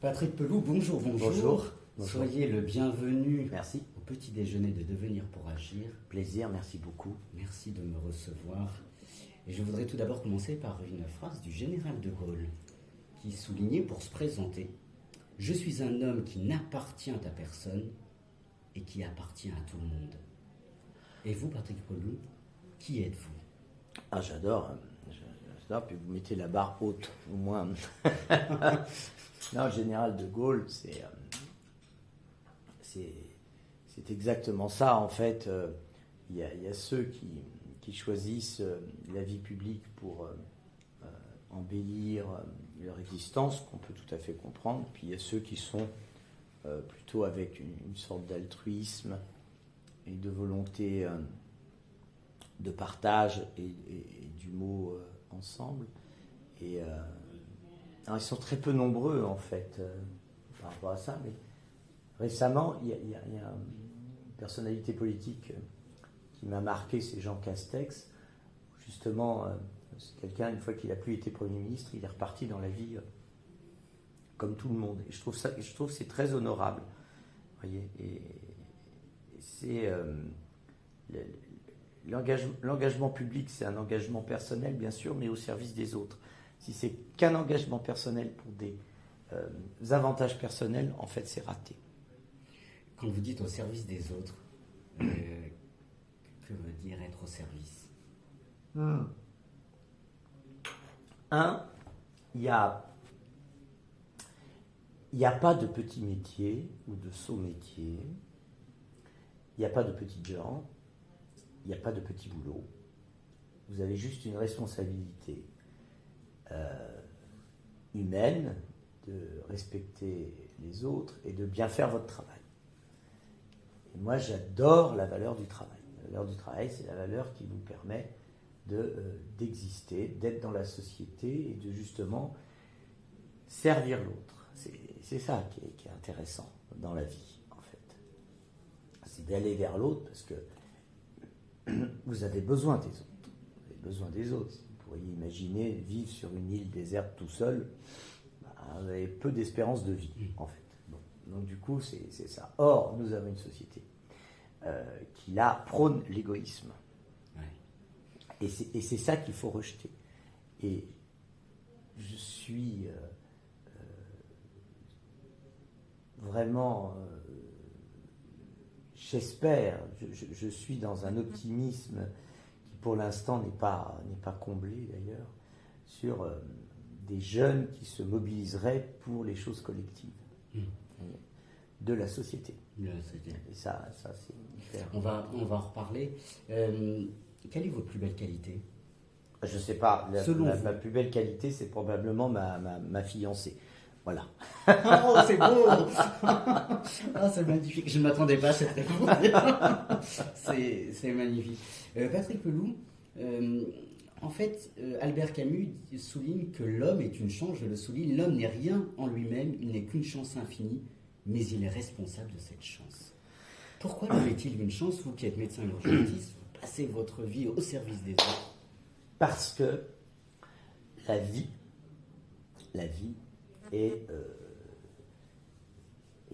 Patrick Pelloux, bonjour. Bonjour. Soyez le bienvenu. Merci. Au petit déjeuner de Devenir pour agir. Plaisir, merci beaucoup. Merci de me recevoir. Et je voudrais tout d'abord commencer par une phrase du général de Gaulle qui soulignait pour se présenter: je suis un homme qui n'appartient à personne et qui appartient à tout le monde. Et vous, Patrick Pelloux, qui êtes-vous? Ah, j'adore. J'adore, puis vous mettez la barre haute, au moins. Non, le général de Gaulle, c'est exactement ça, en fait. Il y a ceux qui choisissent la vie publique pour embellir leur existence, qu'on peut tout à fait comprendre. Puis il y a ceux qui sont plutôt avec une sorte d'altruisme et de volonté de partage et du mot ensemble. Et alors ils sont très peu nombreux, en fait, par rapport à ça, mais récemment, il y a une personnalité politique qui m'a marqué, c'est Jean Castex. Justement, c'est quelqu'un, une fois qu'il n'a plus été Premier ministre, il est reparti dans la vie comme tout le monde. Et je trouve que c'est très honorable. Voyez, et c'est l'engagement public, c'est un engagement personnel, bien sûr, mais au service des autres. Si c'est qu'un engagement personnel pour des avantages personnels, en fait, c'est raté. Quand vous dites au service des autres, que veut dire être au service? Il n'y a pas de petit métier ou de saut métier. Il n'y a pas de petites gens. Il n'y a pas de petit boulot. Vous avez juste une responsabilité humaine de respecter les autres et de bien faire votre travail. Et moi, j'adore la valeur du travail. La valeur du travail, c'est la valeur qui vous permet d'exister, d'être dans la société et de justement servir l'autre. C'est ça qui est intéressant dans la vie, en fait. C'est d'aller vers l'autre parce que vous avez besoin des autres. Vous avez besoin des autres. Vous pourriez imaginer vivre sur une île déserte tout seul. Vous avez peu d'espérance de vie, en fait. Bon. Donc du coup, c'est ça. Or, nous avons une société qui là prône l'égoïsme. Ouais. Et c'est ça qu'il faut rejeter. Et je suis vraiment... j'espère, je suis dans un optimisme qui pour l'instant n'est pas comblé d'ailleurs, sur des jeunes qui se mobiliseraient pour les choses collectives de la société. Et ça c'est hyper... On va en reparler. Quelle est votre plus belle qualité? Je ne sais pas. Ma plus belle qualité, c'est probablement ma fiancée. Voilà. Oh, c'est beau. Oh, c'est magnifique. Je ne m'attendais pas à cette réponse. C'est magnifique. Patrick Pelloux, en fait, Albert Camus souligne que l'homme est une chance, je le souligne, l'homme n'est rien en lui-même, il n'est qu'une chance infinie, mais il est responsable de cette chance. Pourquoi l'homme est-il une chance, vous qui êtes médecin urgentiste, vous passez votre vie au service des autres? Parce que la vie est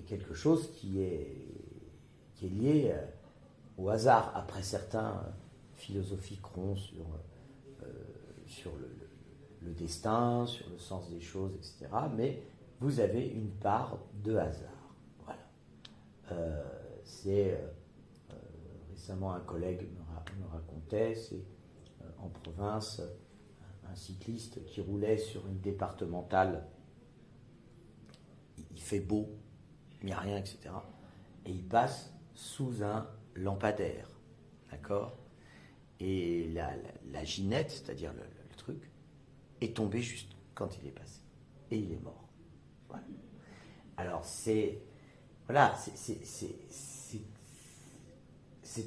quelque chose qui est lié au hasard. Après, certains philosophiqueront sur le destin, sur le sens des choses, etc. Mais vous avez une part de hasard. Voilà. Récemment, un collègue me racontait, c'est en province, un cycliste qui roulait sur une départementale. Il fait beau, il n'y a rien, etc. Et il passe sous un lampadaire, d'accord? Et la ginette, c'est-à-dire le truc, est tombée juste quand il est passé. Et il est mort. Voilà. Alors c'est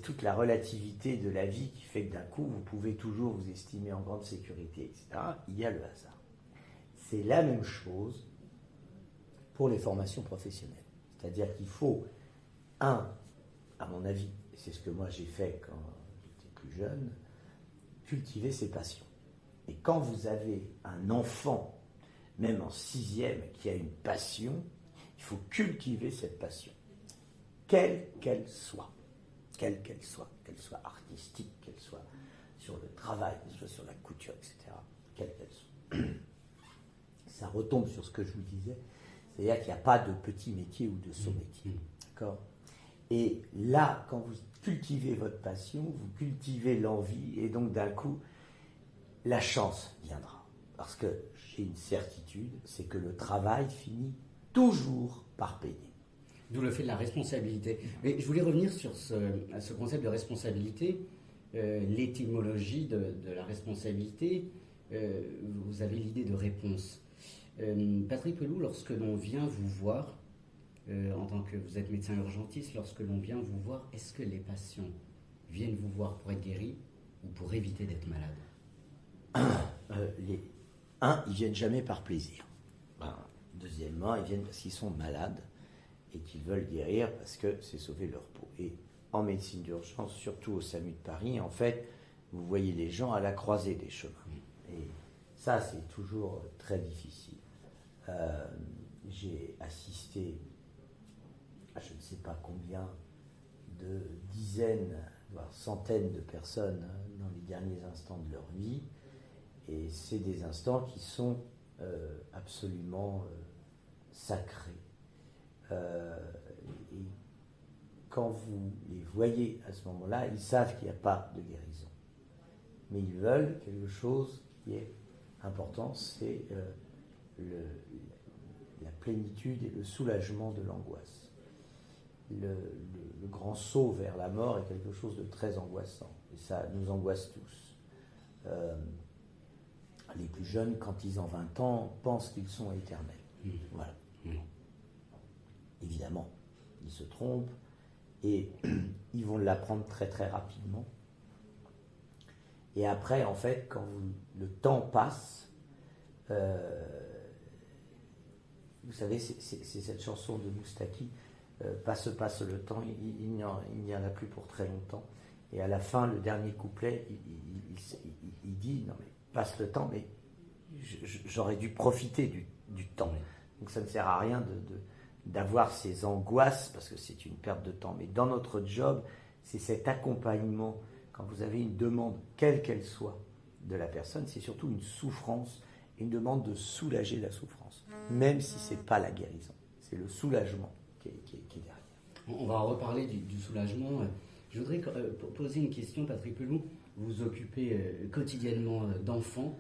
toute la relativité de la vie qui fait que d'un coup, vous pouvez toujours vous estimer en grande sécurité, etc. Il y a le hasard. C'est la même chose pour les formations professionnelles. C'est-à-dire qu'il faut, à mon avis, et c'est ce que moi j'ai fait quand j'étais plus jeune, cultiver ses passions. Et quand vous avez un enfant même en 6e, qui a une passion, il faut cultiver cette passion, quelle qu'elle soit, qu'elle soit artistique, qu'elle soit sur le travail, qu'elle soit sur la couture, etc., quelle qu'elle soit. Ça retombe sur ce que je vous disais, c'est-à-dire qu'il n'y a pas de petit métier ou de sous-métier, d'accord ? Et là, quand vous cultivez votre passion, vous cultivez l'envie, et donc d'un coup, la chance viendra. Parce que j'ai une certitude, c'est que le travail finit toujours par payer. D'où le fait de la responsabilité. Mais je voulais revenir sur ce concept de responsabilité, l'étymologie de la responsabilité. Vous avez l'idée de réponse. Patrick Pelloux, lorsque l'on vient vous voir, en tant que vous êtes médecin urgentiste, lorsque l'on vient vous voir, est-ce que les patients viennent vous voir pour être guéris ou pour éviter d'être malades? Ils viennent jamais par plaisir. Deuxièmement, ils viennent parce qu'ils sont malades et qu'ils veulent guérir parce que c'est sauver leur peau. Et en médecine d'urgence, surtout au SAMU de Paris, en fait, vous voyez les gens à la croisée des chemins. Et ça, c'est toujours très difficile. J'ai assisté à je ne sais pas combien de dizaines, voire centaines de personnes dans les derniers instants de leur vie. Et c'est des instants qui sont absolument sacrés. Et quand vous les voyez à ce moment-là, ils savent qu'il n'y a pas de guérison. Mais ils veulent quelque chose qui est important, c'est la plénitude et le soulagement de l'angoisse. Le grand saut vers la mort est quelque chose de très angoissant. Et ça nous angoisse tous. Les plus jeunes, quand ils ont 20 ans, pensent qu'ils sont éternels. Voilà. Évidemment, ils se trompent et ils vont l'apprendre très très rapidement. Et après, en fait, quand le temps passe, vous savez, c'est cette chanson de Moustaki, passe le temps, il n'y en a plus pour très longtemps. Et à la fin, le dernier couplet, il dit, non mais passe le temps, mais j'aurais dû profiter du temps. Donc ça ne sert à rien d'avoir ces angoisses, parce que c'est une perte de temps. Mais dans notre job, c'est cet accompagnement, quand vous avez une demande, quelle qu'elle soit, de la personne, c'est surtout une souffrance, une demande de soulager la souffrance, même si ce n'est pas la guérison. C'est le soulagement qui est derrière. On va reparler du soulagement. Je voudrais poser une question, Patrick Pelloux. Vous vous occupez quotidiennement d'enfants.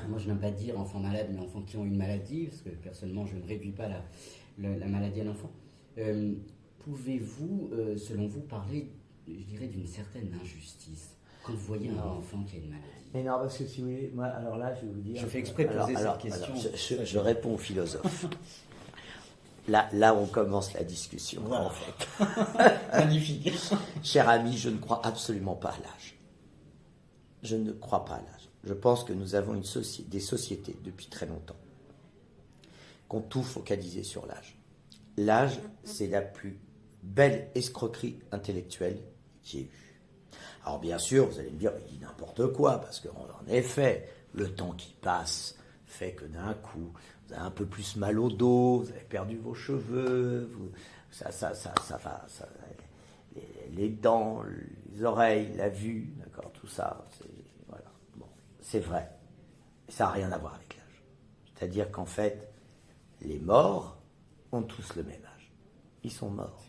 Moi, je n'aime pas dire enfants malades, mais enfants qui ont une maladie, parce que personnellement, je ne réduis pas la maladie à l'enfant. Pouvez-vous, selon vous, parler, je dirais, d'une certaine injustice quand vous voyez un enfant qui a une maladie? Mais non, parce que si vous voulez, moi, alors là, je vais vous dire... Je fais exprès de poser cette question. Je réponds au philosophe. Là, on commence la discussion, voilà. En fait. Magnifique. Cher ami, je ne crois absolument pas à l'âge. Je ne crois pas à l'âge. Je pense que nous avons des sociétés, depuis très longtemps, qui ont tout focalisé sur l'âge. L'âge, c'est la plus belle escroquerie intellectuelle qui ait eu. Alors bien sûr, vous allez me dire, il dit n'importe quoi, parce qu'en effet, le temps qui passe fait que d'un coup, vous avez un peu plus mal au dos, vous avez perdu vos cheveux, les dents, les oreilles, la vue, d'accord, tout ça, voilà. Bon, c'est vrai. Ça n'a rien à voir avec l'âge. C'est-à-dire qu'en fait, les morts ont tous le même âge. Ils sont morts.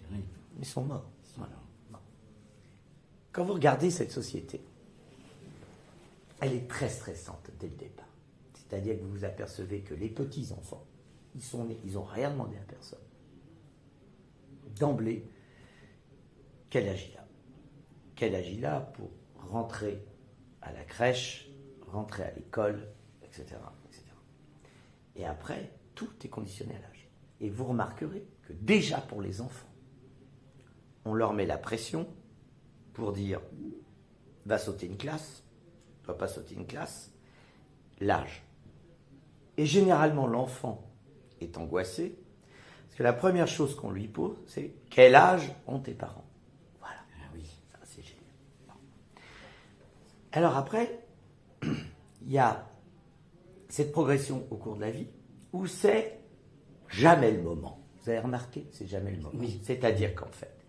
Ils sont morts. Voilà. Bon. Quand vous regardez cette société, elle est très stressante dès le départ. C'est-à-dire que vous vous apercevez que les petits-enfants, ils sont nés, ils n'ont rien demandé à personne. D'emblée, quel âge il a? Quel âge il a pour rentrer à la crèche, rentrer à l'école, etc., etc. Et après, tout est conditionné à l'âge. Et vous remarquerez que déjà pour les enfants, on leur met la pression pour dire « va sauter une classe », « va pas sauter une classe », l'âge. Et généralement, l'enfant est angoissé, parce que la première chose qu'on lui pose, c'est « quel âge ont tes parents ?» Voilà. Ah oui, ça c'est génial. Bon. Alors après, il y a cette progression au cours de la vie, où c'est jamais le moment. Vous avez remarqué, c'est jamais le moment. Oui. C'est-à-dire qu'en fait,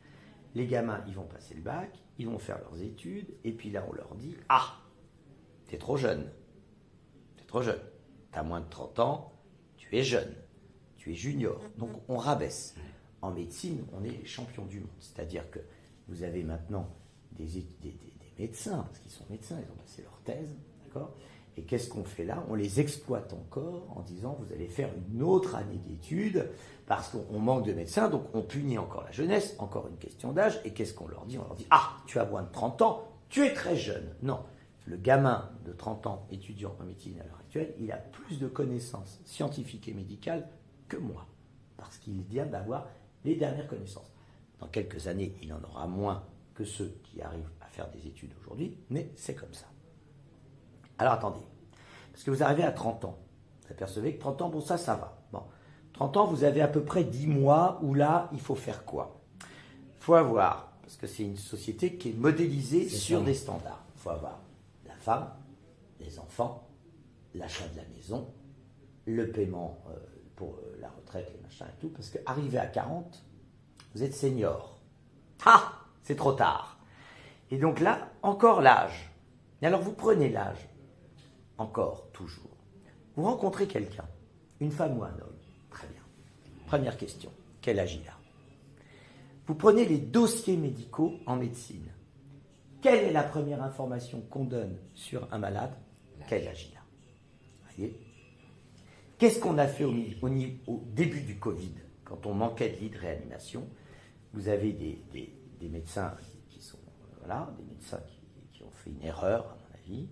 les gamins, ils vont passer le bac, ils vont faire leurs études, et puis là, on leur dit « Ah, t'es trop jeune. T'es trop jeune. T'as moins de 30 ans, tu es jeune. Tu es junior. » Donc, on rabaisse. En médecine, on est les champions du monde. C'est-à-dire que vous avez maintenant des médecins, parce qu'ils sont médecins, ils ont passé leur thèse, d'accord ? Et qu'est-ce qu'on fait là? On les exploite encore en disant vous allez faire une autre année d'études parce qu'on manque de médecins, donc on punit encore la jeunesse, encore une question d'âge. Et qu'est-ce qu'on leur dit? On leur dit ah, tu as moins de 30 ans, tu es très jeune. Non, le gamin de 30 ans, étudiant en médecine à l'heure actuelle, il a plus de connaissances scientifiques et médicales que moi, parce qu'il vient d'avoir les dernières connaissances. Dans quelques années, il en aura moins que ceux qui arrivent à faire des études aujourd'hui, mais c'est comme ça. Alors attendez, parce que vous arrivez à 30 ans, vous apercevez que 30 ans, bon ça va. Bon, 30 ans, vous avez à peu près 10 mois où là, il faut faire quoi? Il faut avoir, parce que c'est une société qui est modélisée sur des standards, il faut avoir la femme, les enfants, l'achat de la maison, le paiement pour la retraite, les machins et tout, parce qu'arrivé à 40, vous êtes senior. Ah, c'est trop tard. Et donc là, encore l'âge. Et alors vous prenez l'âge. Encore, toujours. Vous rencontrez quelqu'un, une femme ou un homme. Très bien. Première question, quel âge il a? Vous prenez les dossiers médicaux en médecine. Quelle est la première information qu'on donne sur un malade? Quel âge il a? Voyez? Qu'est-ce qu'on a fait au début du Covid, quand on manquait de lits de réanimation? Vous avez des médecins qui sont, des médecins qui ont fait une erreur, à mon avis,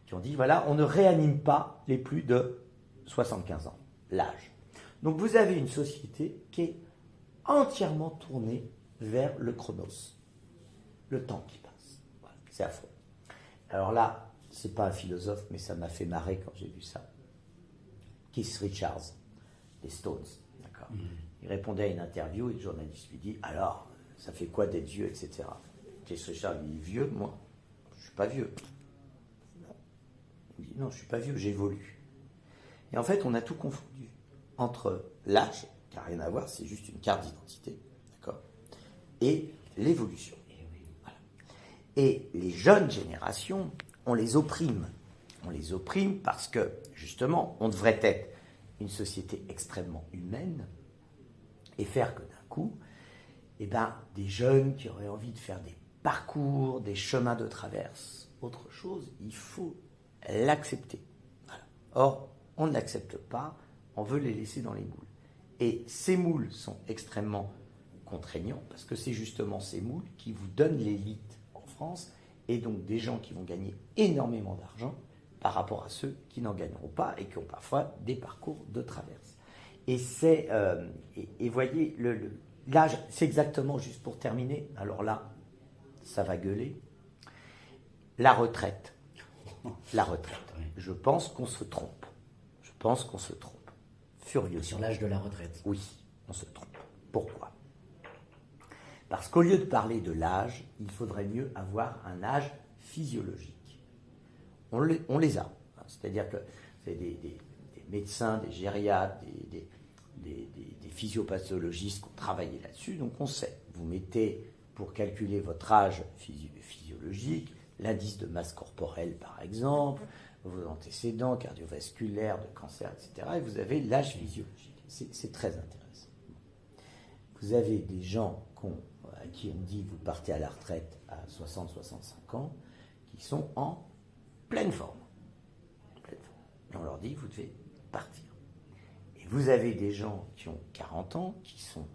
qui ont dit, voilà, on ne réanime pas les plus de 75 ans, l'âge. Donc vous avez une société qui est entièrement tournée vers le chronos, le temps qui passe. Voilà, c'est affreux. Alors là, c'est pas un philosophe, mais ça m'a fait marrer quand j'ai vu ça. Keith Richards, des Stones, d'accord. Il répondait à une interview et le journaliste lui dit, alors, ça fait quoi d'être vieux, etc. Keith Richards lui dit, vieux, moi, je suis pas vieux. Il dit, non, je ne suis pas vieux, j'évolue. Et en fait, on a tout confondu entre l'âge, qui n'a rien à voir, c'est juste une carte d'identité, d'accord, et l'évolution. Voilà. Et les jeunes générations, on les opprime. On les opprime parce que, justement, on devrait être une société extrêmement humaine et faire que d'un coup, des jeunes qui auraient envie de faire des parcours, des chemins de traverse, autre chose, il faut l'accepter. Voilà. Or, on ne l'accepte pas, on veut les laisser dans les moules. Et ces moules sont extrêmement contraignants, parce que c'est justement ces moules qui vous donnent l'élite en France, et donc des gens qui vont gagner énormément d'argent par rapport à ceux qui n'en gagneront pas, et qui ont parfois des parcours de traverse. Et c'est, et voyez, l'âge, c'est exactement, juste pour terminer, alors là, ça va gueuler, la retraite. La retraite. Je pense qu'on se trompe. Je pense qu'on se trompe. Furieux. Sur l'âge de la retraite. Oui, on se trompe. Pourquoi? Parce qu'au lieu de parler de l'âge, il faudrait mieux avoir un âge physiologique. On les a. C'est-à-dire que c'est des médecins, des gériatres, des physiopathologistes qui ont travaillé là-dessus, donc on sait. Vous mettez, pour calculer votre âge physiologique, l'indice de masse corporelle, par exemple, vos antécédents cardiovasculaires, de cancer, etc. Et vous avez l'âge physiologique. C'est très intéressant. Vous avez des gens à qui on dit vous partez à la retraite à 60-65 ans, qui sont en pleine forme. Et on leur dit vous devez partir. Et vous avez des gens qui ont 40 ans, qui sont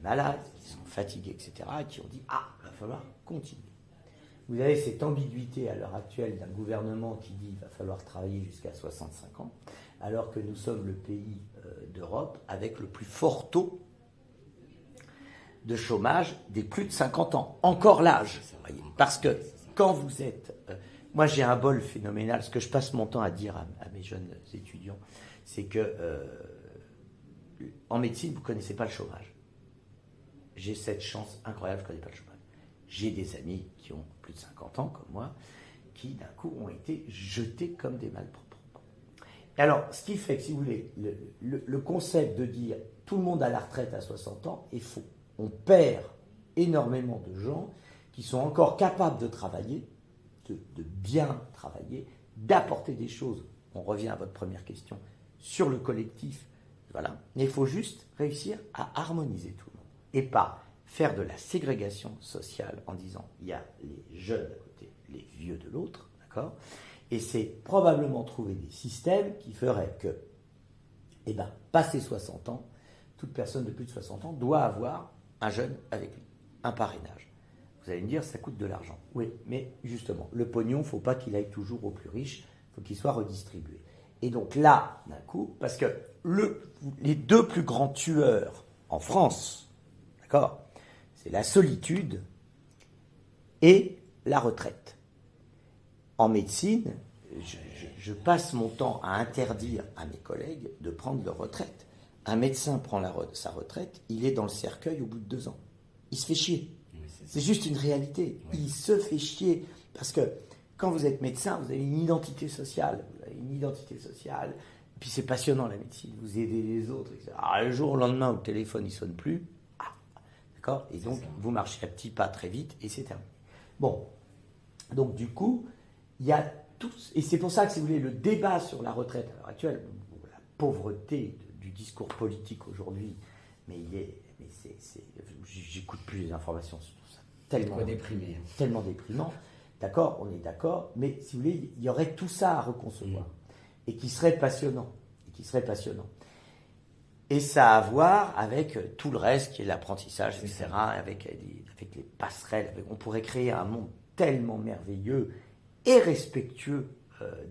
malades, qui sont fatigués, etc., et qui ont dit il va falloir continuer. Vous avez cette ambiguïté à l'heure actuelle d'un gouvernement qui dit qu'il va falloir travailler jusqu'à 65 ans, alors que nous sommes le pays d'Europe avec le plus fort taux de chômage des plus de 50 ans. Encore l'âge. Parce que quand vous êtes... moi, j'ai un bol phénoménal. Ce que je passe mon temps à dire à mes jeunes étudiants, c'est que en médecine, vous ne connaissez pas le chômage. J'ai cette chance incroyable, je ne connais pas le chômage. J'ai des amis qui ont plus de 50 ans, comme moi, qui d'un coup ont été jetés comme des malpropres. Alors, ce qui fait que, si vous voulez, le concept de dire tout le monde a la retraite à 60 ans est faux. On perd énormément de gens qui sont encore capables de travailler, de bien travailler, d'apporter des choses. On revient à votre première question sur le collectif. Voilà. Mais il faut juste réussir à harmoniser tout le monde et pas faire de la ségrégation sociale en disant il y a les jeunes d'un côté, les vieux de l'autre, d'accord ? Et c'est probablement trouver des systèmes qui feraient que, passé 60 ans, toute personne de plus de 60 ans doit avoir un jeune avec lui, un parrainage. Vous allez me dire, ça coûte de l'argent. Oui, mais justement, le pognon, il ne faut pas qu'il aille toujours aux plus riches, il faut qu'il soit redistribué. Et donc là, d'un coup, parce que les deux plus grands tueurs en France, d'accord, c'est la solitude et la retraite. En médecine, je passe mon temps à interdire à mes collègues de prendre leur retraite. Un médecin prend sa retraite, il est dans le cercueil au bout de 2 ans. Il se fait chier. Oui, c'est juste une réalité. Oui. Il se fait chier. Parce que quand vous êtes médecin, vous avez une identité sociale. Et puis c'est passionnant la médecine. Vous aidez les autres, etc. Alors, le jour au lendemain où le téléphone ne sonne plus, d'accord ? Et donc vous marchez à petits pas très vite et c'est terminé. Bon. Donc du coup, il y a tout. Et c'est pour ça que, si vous voulez, le débat sur la retraite à l'heure actuelle, la pauvreté du discours politique aujourd'hui, j'écoute plus les informations sur tout ça. Tellement déprimant. D'accord, on est d'accord, mais si vous voulez, il y aurait tout ça à reconcevoir et qui serait passionnant. Et ça a à voir avec tout le reste qui est l'apprentissage, etc., avec les passerelles. On pourrait créer un monde tellement merveilleux et respectueux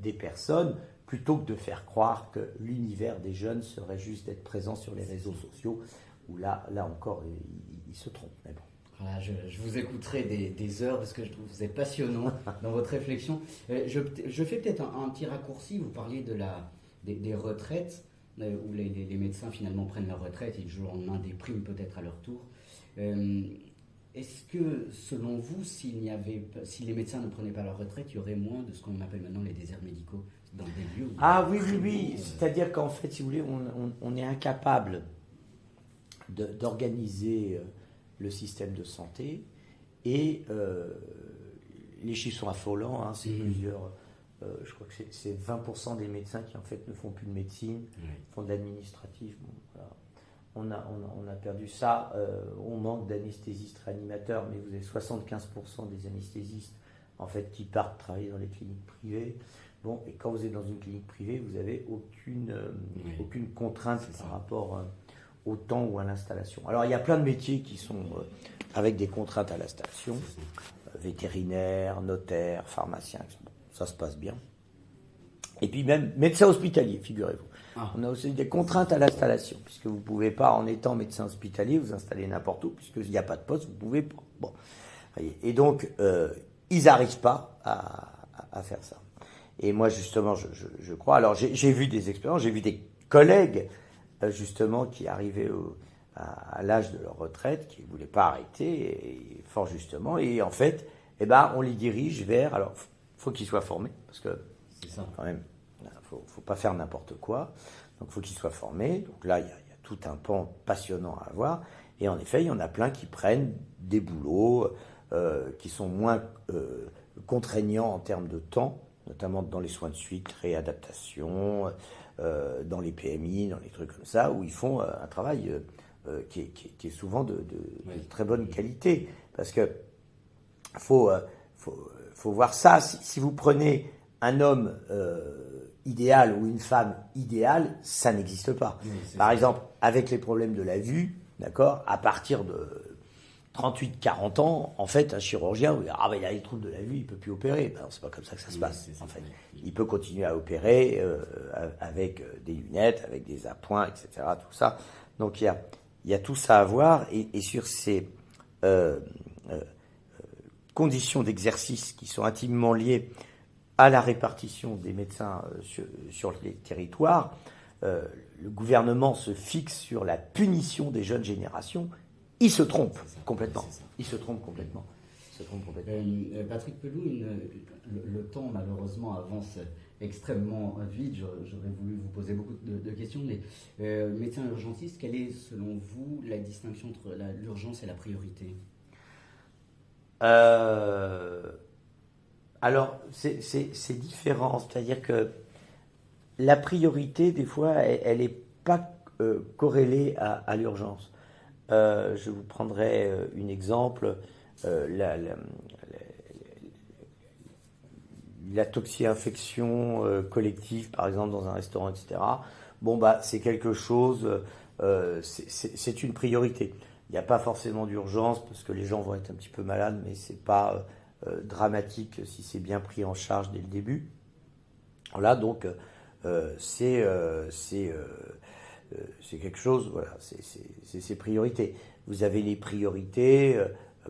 des personnes, plutôt que de faire croire que l'univers des jeunes serait juste d'être présent sur les réseaux sociaux, où là encore, ils se trompent. Mais bon. Voilà, je vous écouterai des heures parce que je trouve que vous êtes passionnant dans votre réflexion. Je fais peut-être un petit raccourci. Vous parliez des retraites, où les médecins finalement prennent leur retraite et du jour au lendemain dépriment peut-être à leur tour. Est-ce que, selon vous, si les médecins ne prenaient pas leur retraite, il y aurait moins de ce qu'on appelle maintenant les déserts médicaux dans des lieux où oui. C'est-à-dire qu'en fait, si vous voulez, on est incapable d'organiser le système de santé et les chiffres sont affolants. C'est plusieurs. Je crois que c'est 20% des médecins qui en fait ne font plus de médecine, font de l'administratif. Bon, voilà. On a perdu ça. On manque d'anesthésistes réanimateurs, mais vous avez 75% des anesthésistes en fait qui partent travailler dans les cliniques privées. Bon, et quand vous êtes dans une clinique privée, vous n'avez aucune contrainte par rapport au temps ou à l'installation. Alors il y a plein de métiers qui sont avec des contraintes à l'installation, vétérinaire, notaire, pharmacien. Bon, ça se passe bien. Et puis même médecin hospitalier, figurez-vous. On a aussi des contraintes à l'installation, puisque vous ne pouvez pas, en étant médecin hospitalier, vous installer n'importe où, puisqu'il n'y a pas de poste, vous ne pouvez pas. Bon. Et donc, ils n'arrivent pas à faire ça. Et moi, justement, je crois... Alors, j'ai vu des expériences, j'ai vu des collègues, justement, qui arrivaient à l'âge de leur retraite, qui ne voulaient pas arrêter, et fort justement, et en fait, on les dirige vers... Alors, il faut qu'ils soient formés, parce que, c'est ça, quand même... Il ne faut pas faire n'importe quoi. Donc, il faut qu'ils soient formés. Donc là, il y a tout un pan passionnant à avoir. Et en effet, il y en a plein qui prennent des boulots qui sont moins contraignants en termes de temps, notamment dans les soins de suite, réadaptation, dans les PMI, dans les trucs comme ça, où ils font un travail qui est souvent de très bonne qualité. Parce que faut voir ça. Si vous prenez un homme idéal ou une femme idéale, ça n'existe pas. Oui, par exemple, avec les problèmes de la vue, d'accord, à partir de 38-40 ans, en fait, un chirurgien, il a les troubles de la vue, il ne peut plus opérer. Ben, c'est pas comme ça que ça se passe, en fait. Il peut continuer à opérer avec des lunettes, avec des appoints, etc., tout ça. Donc, il y a tout ça à voir. Et sur ces conditions d'exercice qui sont intimement liées à la répartition des médecins sur les territoires, le gouvernement se fixe sur la punition des jeunes générations. Il se trompe complètement. Patrick Pelloux, le temps malheureusement avance extrêmement vite. J'aurais voulu vous poser beaucoup de questions, mais médecin urgentiste, quelle est selon vous la distinction entre l'urgence et la priorité? Alors, c'est différent, c'est-à-dire que la priorité, des fois, elle n'est pas corrélée à l'urgence. Je vous prendrai un exemple, la toxi-infection collective, par exemple, dans un restaurant, etc. Bon, bah, c'est quelque chose, c'est une priorité. Il n'y a pas forcément d'urgence parce que les gens vont être un petit peu malades, mais ce n'est pas dramatique si c'est bien pris en charge dès le début. Voilà, donc c'est quelque chose, voilà, c'est ses priorités. Vous avez les priorités,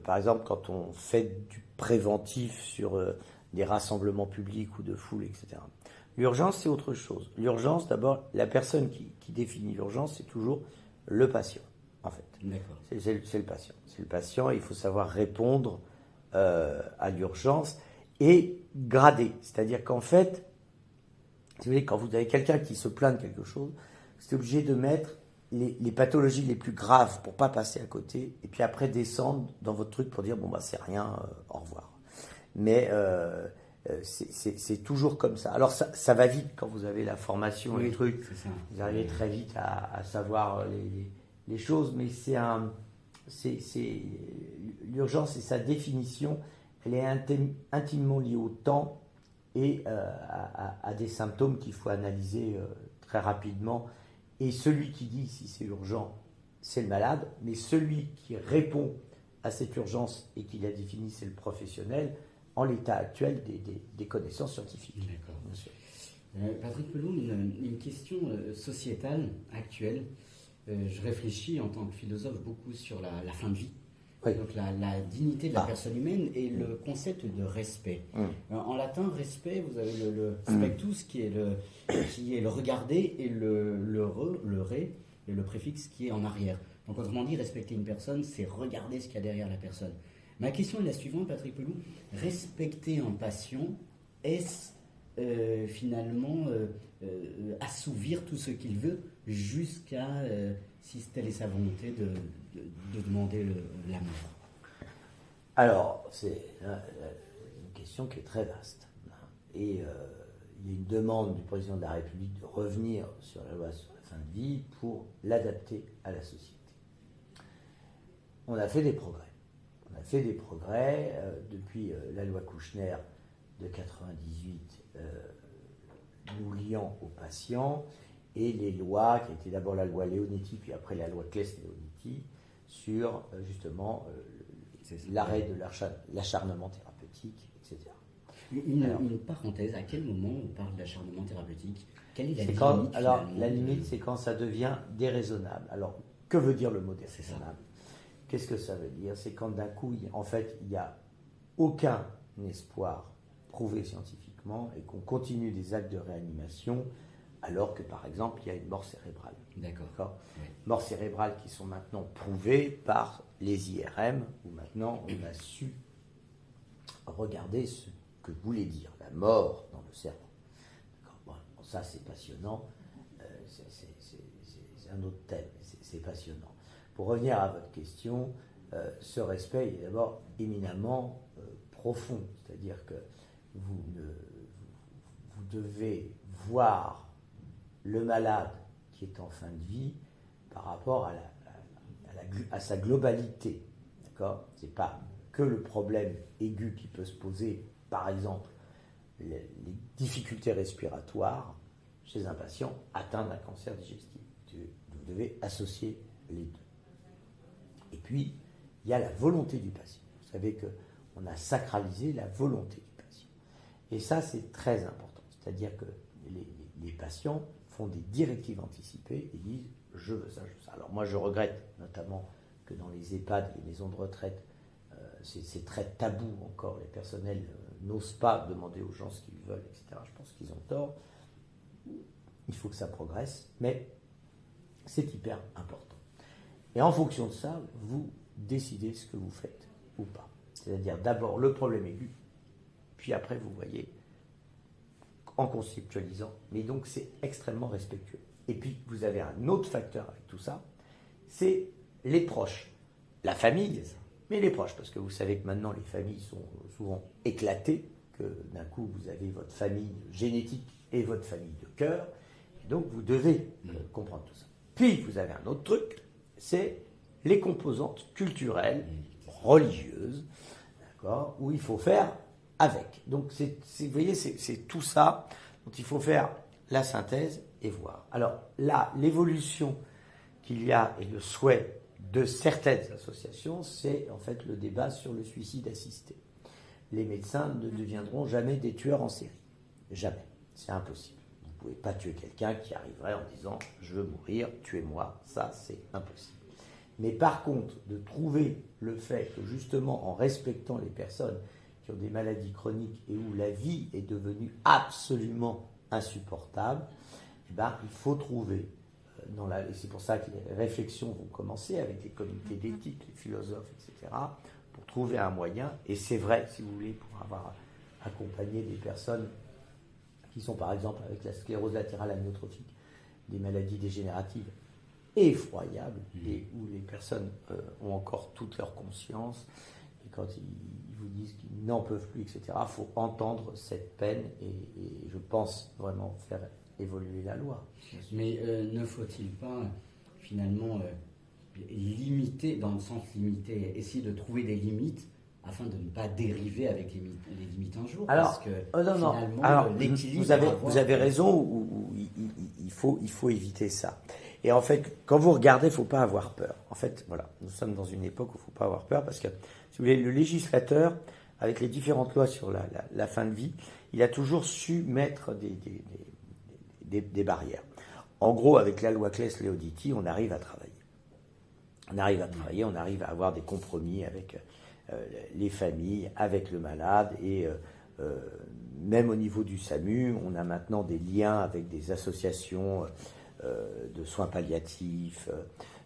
par exemple, quand on fait du préventif sur des rassemblements publics ou de foule, etc. L'urgence, c'est autre chose. L'urgence, d'abord, la personne qui définit l'urgence, c'est toujours le patient, en fait. D'accord. C'est le patient. C'est le patient, il faut savoir répondre à l'urgence et grader. C'est-à-dire qu'en fait, vous voyez, quand vous avez quelqu'un qui se plaint de quelque chose, c'est obligé de mettre les pathologies les plus graves pour pas passer à côté, et puis après descendre dans votre truc pour dire bon bah c'est rien, au revoir. Mais c'est toujours comme ça. Alors ça va vite quand vous avez la formation et le truc, vous arrivez très vite à savoir les choses, mais l'urgence et sa définition, elle est intimement liée au temps et à des symptômes qu'il faut analyser très rapidement. Et celui qui dit si c'est urgent, c'est le malade, mais celui qui répond à cette urgence et qui la définit, c'est le professionnel, en l'état actuel des connaissances scientifiques. D'accord. Bien sûr. Patrick Pelloux, une question sociétale actuelle. Je réfléchis en tant que philosophe beaucoup sur la fin de vie. Oui. Donc la dignité de la personne humaine et le concept de respect. En latin, respect, vous avez le spectus qui est le regarder et le ré et le préfixe qui est en arrière. Donc autrement dit, respecter une personne, c'est regarder ce qu'il y a derrière la personne. Ma question est la suivante, Patrick Pelloux. Respecter un patient, est-ce finalement assouvir tout ce qu'il veut jusqu'à, si telle est sa volonté, de demander la mort? Alors, c'est une question qui est très vaste. Et il y a une demande du président de la République de revenir sur la loi sur la fin de vie pour l'adapter à la société. On a fait des progrès. On a fait des progrès depuis la loi Kouchner de 98, nous liant aux patients, et les lois qui étaient d'abord la loi Leonetti, puis après la loi Claes-Leonetti, sur justement l'arrêt de l'acharnement thérapeutique, etc. Une parenthèse, à quel moment on parle d'acharnement thérapeutique? Quelle est la limite? Alors, la limite, c'est quand ça devient déraisonnable. Alors, que veut dire le mot déraisonnable? Qu'est-ce que ça veut dire? C'est quand d'un coup, en fait, il n'y a aucun espoir prouvé scientifiquement et qu'on continue des actes de réanimation alors que, par exemple, il y a une mort cérébrale. D'accord. Oui. Morts cérébrales qui sont maintenant prouvées par les IRM, où maintenant on a su regarder ce que voulait dire la mort dans le cerveau. Bon, ça, c'est passionnant. C'est un autre thème, c'est passionnant. Pour revenir à votre question, ce respect est d'abord éminemment profond, c'est-à-dire que vous devez voir le malade qui est en fin de vie par rapport à sa globalité. D'accord ? Ce n'est pas que le problème aigu qui peut se poser, par exemple, les difficultés respiratoires chez un patient atteint d'un cancer digestif. Vous devez associer les deux. Et puis, il y a la volonté du patient. Vous savez qu'on a sacralisé la volonté du patient. Et ça, c'est très important. C'est-à-dire que les patients font des directives anticipées et disent « je veux ça, je veux ça ». Alors moi, je regrette notamment que dans les EHPAD, les maisons de retraite, c'est très tabou encore. Les personnels n'osent pas demander aux gens ce qu'ils veulent, etc. Je pense qu'ils ont tort. Il faut que ça progresse, mais c'est hyper important. Et en fonction de ça, vous décidez ce que vous faites ou pas. C'est-à-dire d'abord le problème aigu, puis après vous voyez en conceptualisant, mais donc c'est extrêmement respectueux. Et puis vous avez un autre facteur avec tout ça, c'est les proches, la famille, mais les proches, parce que vous savez que maintenant les familles sont souvent éclatées, que d'un coup vous avez votre famille génétique et votre famille de cœur, et donc vous devez comprendre tout ça. Puis vous avez un autre truc, c'est les composantes culturelles, religieuses, d'accord, où il faut faire avec. Donc vous voyez, c'est tout ça dont il faut faire la synthèse et voir. Alors là, l'évolution qu'il y a et le souhait de certaines associations, c'est en fait le débat sur le suicide assisté. Les médecins ne deviendront jamais des tueurs en série. Jamais. C'est impossible. Vous ne pouvez pas tuer quelqu'un qui arriverait en disant « je veux mourir, tuez-moi ». Ça, c'est impossible. Mais par contre, de trouver le fait que justement en respectant les personnes qui ont des maladies chroniques et où la vie est devenue absolument insupportable, eh ben, il faut trouver, et c'est pour ça que les réflexions vont commencer avec les comités d'éthique, les philosophes, etc., pour trouver un moyen, et c'est vrai, si vous voulez, pour avoir accompagné des personnes qui sont par exemple avec la sclérose latérale amyotrophique, des maladies dégénératives effroyables, et où les personnes ont encore toute leur conscience, et quand ils vous disent qu'ils n'en peuvent plus, etc., il faut entendre cette peine, et je pense vraiment faire évoluer la loi. Mais ne faut-il pas finalement limiter, dans le sens limiter, essayer de trouver des limites afin de ne pas dériver avec les limites un jour? Alors, parce que non. finalement, Alors, l'équilibre. vous avez raison, où il faut éviter ça. Et en fait, quand vous regardez, il ne faut pas avoir peur. En fait, voilà, nous sommes dans une époque où il ne faut pas avoir peur parce que, si vous voulez, le législateur, avec les différentes lois sur la fin de vie, il a toujours su mettre des barrières. En gros, avec la loi Claes-Leonetti, on arrive à travailler. On arrive à avoir des compromis avec les familles, avec le malade, et même au niveau du SAMU, on a maintenant des liens avec des associations de soins palliatifs,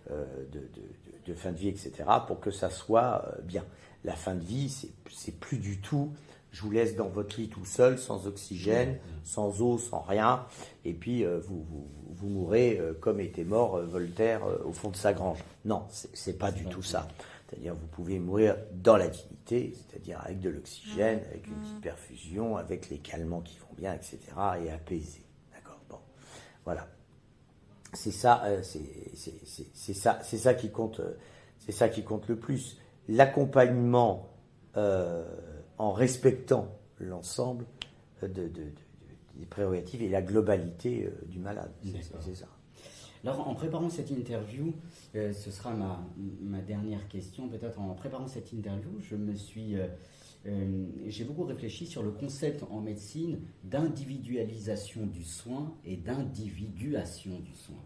de fin de vie, etc., pour que ça soit bien. La fin de vie, c'est plus du tout, je vous laisse dans votre lit tout seul, sans oxygène, sans eau, sans rien, et puis vous mourrez comme était mort Voltaire au fond de sa grange. Non, c'est pas du tout ça. C'est-à-dire vous pouvez mourir dans la dignité, c'est-à-dire avec de l'oxygène, avec une petite perfusion, avec les calmants qui vont bien, etc., et apaisé. D'accord. Bon, voilà. C'est ça, c'est ça qui compte. C'est ça qui compte le plus. L'accompagnement en respectant l'ensemble des prérogatives et la globalité du malade. C'est ça. Alors, en préparant cette interview, ce sera ma dernière question. Peut-être en préparant cette interview, j'ai beaucoup réfléchi sur le concept en médecine d'individualisation du soin et d'individuation du soin.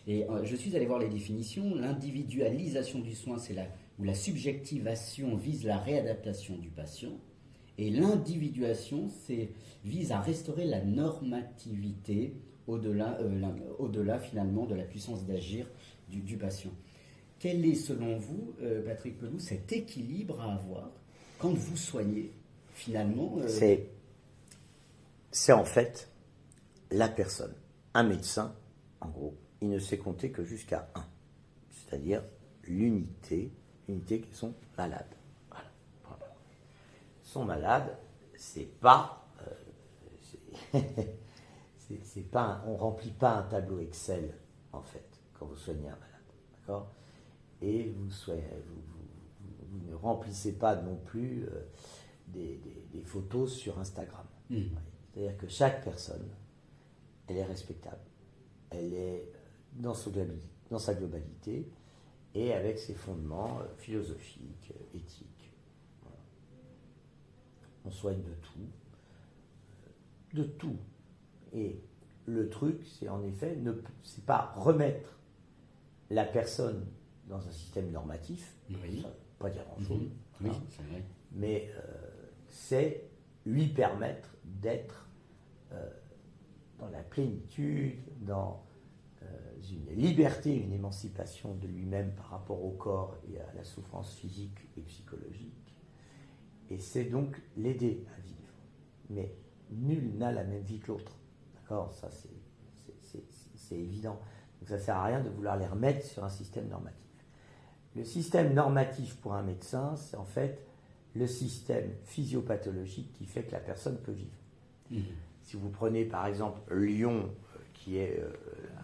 Et je suis allé voir les définitions. L'individualisation du soin, c'est où la subjectivation vise la réadaptation du patient. Et l'individuation, vise à restaurer la normativité au-delà finalement de la puissance d'agir du patient. Quel est selon vous, Patrick Pelloux, cet équilibre à avoir quand vous soignez finalement C'est en fait la personne. Un médecin, en gros, il ne sait compter que jusqu'à 1, c'est-à-dire l'unité qui sont malades. Voilà. Ils sont malades, c'est pas... on remplit pas un tableau Excel, en fait, quand vous soignez un malade. D'accord ? Et vous ne remplissez pas non plus des photos sur Instagram. C'est-à-dire que chaque personne, elle est respectable. Elle est dans sa globalité et avec ses fondements philosophiques, éthiques. Voilà. On soigne de tout. Et le truc, c'est en effet, c'est pas remettre la personne dans un système normatif, oui. Ça ne veut pas dire grand-chose, oui, c'est vrai. Mais c'est lui permettre d'être dans la plénitude, dans une liberté, une émancipation de lui-même par rapport au corps et à la souffrance physique et psychologique. Et c'est donc l'aider à vivre. Mais nul n'a la même vie que l'autre. D'accord ? Ça, c'est évident. Donc ça ne sert à rien de vouloir les remettre sur un système normatif. Le système normatif pour un médecin, c'est en fait le système physiopathologique qui fait que la personne peut vivre. Mmh. Si vous prenez par exemple l'ion, qui est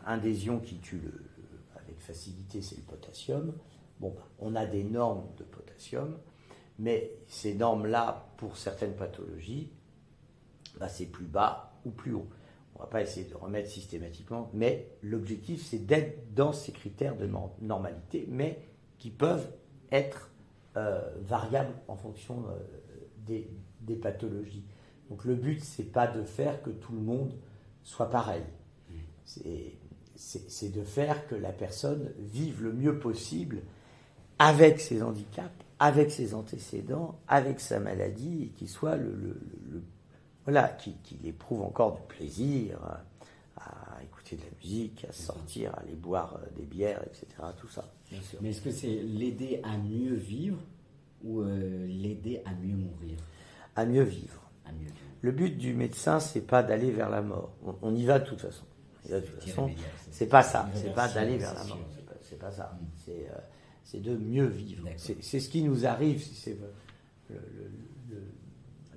un des ions qui tue avec facilité, c'est le potassium. Bon, on a des normes de potassium, mais ces normes-là, pour certaines pathologies, c'est plus bas ou plus haut. On ne va pas essayer de remettre systématiquement, mais l'objectif, c'est d'être dans ces critères de normalité, mais qui peuvent être variables en fonction des pathologies. Donc le but, c'est pas de faire que tout le monde soit pareil. C'est de faire que la personne vive le mieux possible avec ses handicaps, avec ses antécédents, avec sa maladie, et qu'il soit voilà, qu'il éprouve encore du plaisir à écouter de la musique, à sortir, à aller boire des bières, etc. Tout ça, bien sûr. Mais est-ce que c'est l'aider à mieux vivre ou l'aider à mieux mourir ? À mieux vivre. Le but du médecin, c'est pas d'aller vers la mort. On y va de toute façon. C'est pas ça. C'est pas d'aller vers la mort. C'est pas ça. C'est de mieux vivre. C'est ce qui nous arrive, si c'est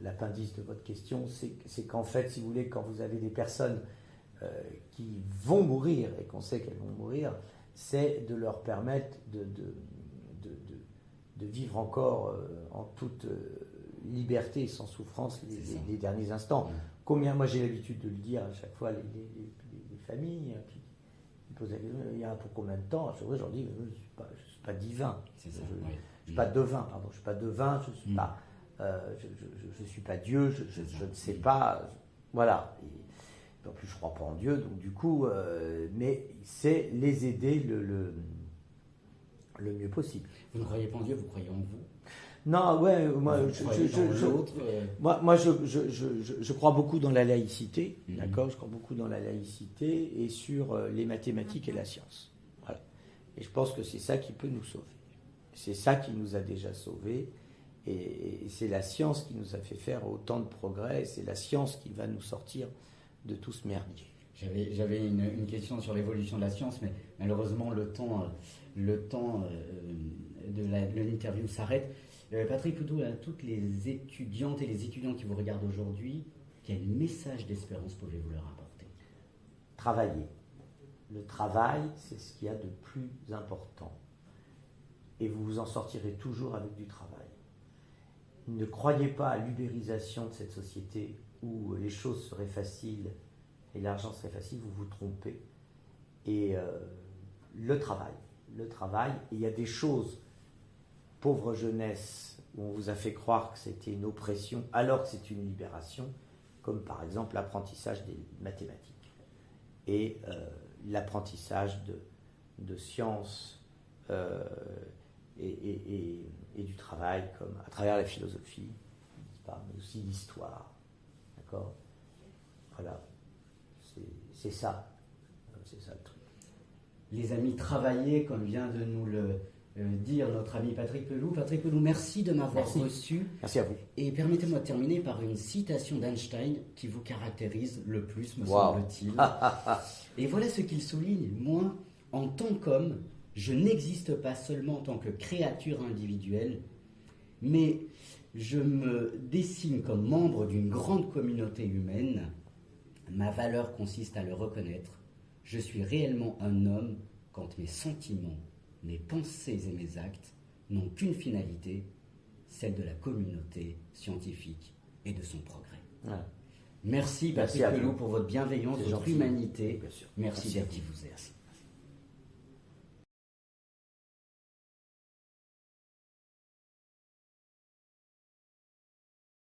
l'appendice de votre question, c'est qu'en fait, si vous voulez, quand vous avez des personnes qui vont mourir et qu'on sait qu'elles vont mourir, c'est de leur permettre de vivre encore en toute liberté et sans souffrance les derniers instants. Combien, moi j'ai l'habitude de le dire à chaque fois, les familles qui posent la question, il y a pour combien de temps ? À chaque fois, je leur dis, je ne suis pas divin. Je ne suis pas devin, pardon. Je ne suis pas devin, je ne suis pas... je suis pas Dieu, je ne sais pas, voilà. Et en plus, je ne crois pas en Dieu, donc du coup, mais c'est les aider le mieux possible. Vous ne croyez pas en Dieu, vous croyez en vous ? Non, ouais, moi, je crois beaucoup dans la laïcité, d'accord ? Je crois beaucoup dans la laïcité et sur les mathématiques et la science. Voilà. Et je pense que c'est ça qui peut nous sauver. C'est ça qui nous a déjà sauvés. Et c'est la science qui nous a fait faire autant de progrès, et c'est la science qui va nous sortir de tout ce merdier. J'avais une question sur l'évolution de la science, mais malheureusement le temps de l'interview s'arrête. Patrick Poudou, à toutes les étudiantes et les étudiants qui vous regardent aujourd'hui, quel message d'espérance pouvez-vous leur apporter ? Travailler. Le travail, c'est ce qu'il y a de plus important. Et vous vous en sortirez toujours avec du travail. Ne croyez pas à l'ubérisation de cette société où les choses seraient faciles et l'argent serait facile, vous vous trompez. Et le travail, il y a des choses, pauvre jeunesse, où on vous a fait croire que c'était une oppression alors que c'est une libération, comme par exemple l'apprentissage des mathématiques et l'apprentissage de sciences et du travail, comme à travers la philosophie, mais aussi l'histoire. D'accord ? Voilà. C'est ça le truc. Les amis, travaillez, comme vient de nous le dire notre ami Patrick Pelloux. Patrick Pelloux, merci de m'avoir reçu. Merci à vous. Et permettez-moi de terminer par une citation d'Einstein qui vous caractérise le plus, me semble-t-il. Et voilà ce qu'il souligne. Moi, en tant qu'homme, je n'existe pas seulement en tant que créature individuelle, mais je me dessine comme membre d'une grande communauté humaine. Ma valeur consiste à le reconnaître. Je suis réellement un homme quand mes sentiments, mes pensées et mes actes n'ont qu'une finalité, celle de la communauté scientifique et de son progrès. Ouais. Merci Patrick Pelloux pour votre bienveillance, votre humanité. Merci d'être qui vous êtes.